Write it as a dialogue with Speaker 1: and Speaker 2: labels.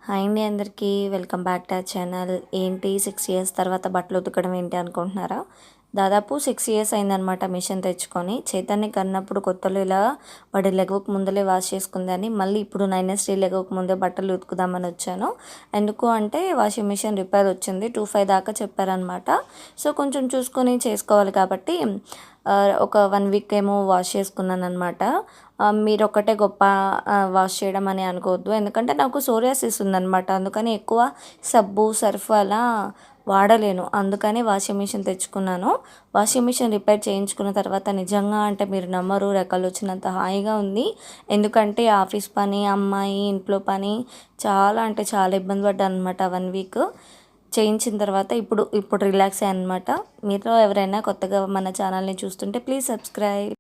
Speaker 1: Hi అండి అందరికీ welcome back to our channel. ఏంటి 6 ఇయర్స్ తర్వాత బట్టలు ఉతకడం ఏంటి అనుకుంటున్నారా? దాదాపు 6 ఇయర్స్ అయిందనమాట మిషన్ తెచ్చుకొని. చైతన్య కన్నప్పుడు కొత్తలో ఇలా వాడి లెగవక ముందలే వాష్ చేసుకుందని, మళ్ళీ ఇప్పుడు 9 లెగవక ముందే బట్టలు ఉతుకుదామని వచ్చాను. ఎందుకు అంటే వాషింగ్ మిషన్ రిపేర్ వచ్చింది, 25 దాకా చెప్పారనమాట. సో కొంచెం చూసుకొని చేసుకోవాలి కాబట్టి ఒక 1 వీక్ ఏమో వాష్ చేసుకున్నాను అనమాట. మీరు ఒక్కటే గొప్ప వాష్ చేయడం అని అనుకోవద్దు, ఎందుకంటే నాకు సోరియాసిస్ ఉందనమాట. అందుకని ఎక్కువ సబ్బు సర్ఫ్ అలా వాడలేను, అందుకని వాషింగ్ మిషన్ తెచ్చుకున్నాను. వాషింగ్ మిషన్ రిపేర్ చేయించుకున్న తర్వాత నిజంగా అంటే మీరు నమ్మరు, రెక్కలు వచ్చినంత హాయిగా ఉంది. ఎందుకంటే ఆఫీస్ పని, అమ్మాయి, ఇంట్లో పని చాలా అంటే చాలా ఇబ్బంది పడ్డాను అనమాట 1 వీక్. చేయించిన తర్వాత ఇప్పుడు రిలాక్స్ అయ్యాను అనమాట. మీలో ఎవరైనా కొత్తగా మన ఛానల్ని చూస్తుంటే ప్లీజ్ సబ్స్క్రైబ్.